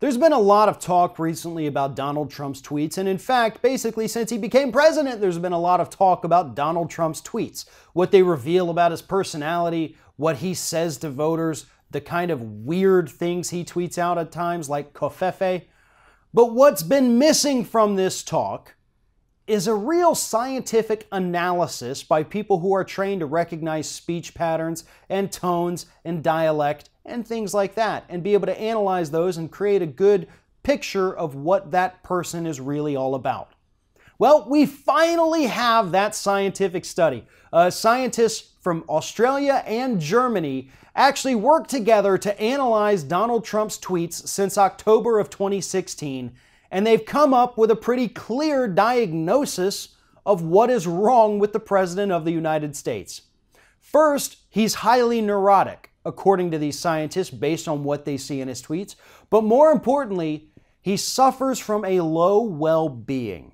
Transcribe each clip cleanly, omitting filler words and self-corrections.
There's been a lot of talk recently about Donald Trump's tweets, and in fact, basically since he became president, there's been a lot of talk about Donald Trump's tweets, what they reveal about his personality, what he says to voters, the kind of weird things he tweets out at times, like covfefe. But what's been missing from this talk is a real scientific analysis by people who are trained to recognize speech patterns and tones and dialect and things like that, and be able to analyze those and create a good picture of what that person is really all about. Well, we finally have that scientific study. Scientists from Australia and Germany actually worked together to analyze Donald Trump's tweets since October of 2016, and they've come up with a pretty clear diagnosis of what is wrong with the President of the United States. First, he's highly neurotic, according to these scientists, based on what they see in his tweets. But more importantly, he suffers from a low well-being,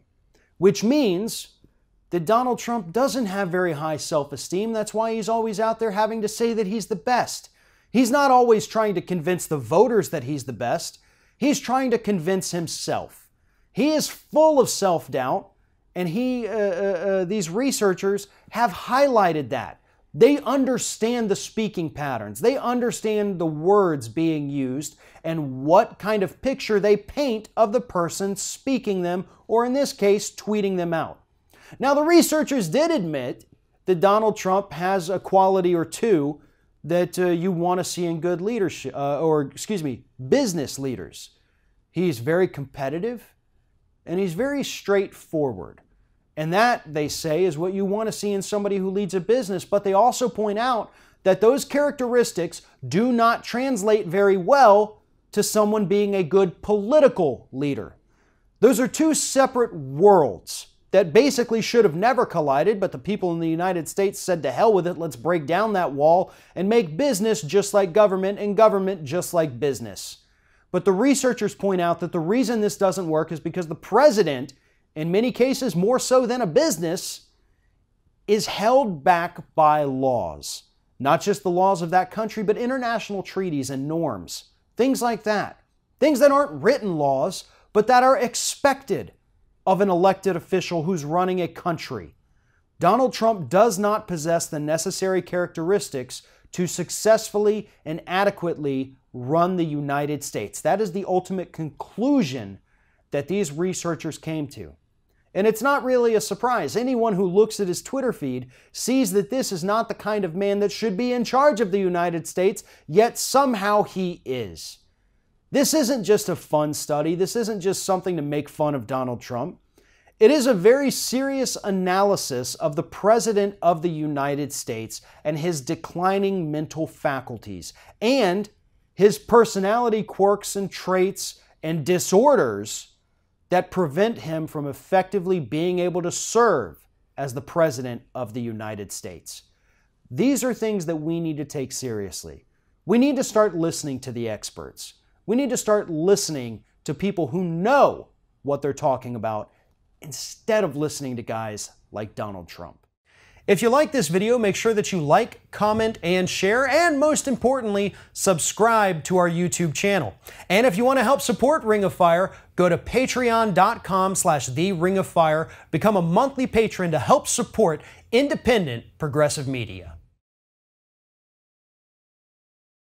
which means that Donald Trump doesn't have very high self-esteem. That's why he's always out there having to say that he's the best. He's not always trying to convince the voters that he's the best. He's trying to convince himself. He is full of self-doubt, and these researchers have highlighted that. They understand the speaking patterns. They understand the words being used and what kind of picture they paint of the person speaking them, or in this case, tweeting them out. Now, the researchers did admit that Donald Trump has a quality or two that you want to see in good leadership, business leaders. He's very competitive and he's very straightforward. And that, they say, is what you want to see in somebody who leads a business. But they also point out that those characteristics do not translate very well to someone being a good political leader. Those are two separate worlds that basically should have never collided, but the people in the United States said to hell with it, let's break down that wall and make business just like government and government just like business. But the researchers point out that the reason this doesn't work is because the president, in many cases more so than a business, is held back by laws. Not just the laws of that country, but international treaties and norms. Things like that. Things that aren't written laws, but that are expected of an elected official who's running a country. Donald Trump does not possess the necessary characteristics to successfully and adequately run the United States. That is the ultimate conclusion that these researchers came to. And it's not really a surprise. Anyone who looks at his Twitter feed sees that this is not the kind of man that should be in charge of the United States, yet somehow he is. This isn't just a fun study. This isn't just something to make fun of Donald Trump. It is a very serious analysis of the President of the United States and his declining mental faculties and his personality quirks and traits and disorders that prevent him from effectively being able to serve as the President of the United States. These are things that we need to take seriously. We need to start listening to the experts. We need to start listening to people who know what they're talking about instead of listening to guys like Donald Trump. If you like this video, make sure that you like, comment, and share, and most importantly, subscribe to our YouTube channel. And if you want to help support Ring of Fire, go to patreon.com/TheRingOfFire, become a monthly patron to help support independent progressive media.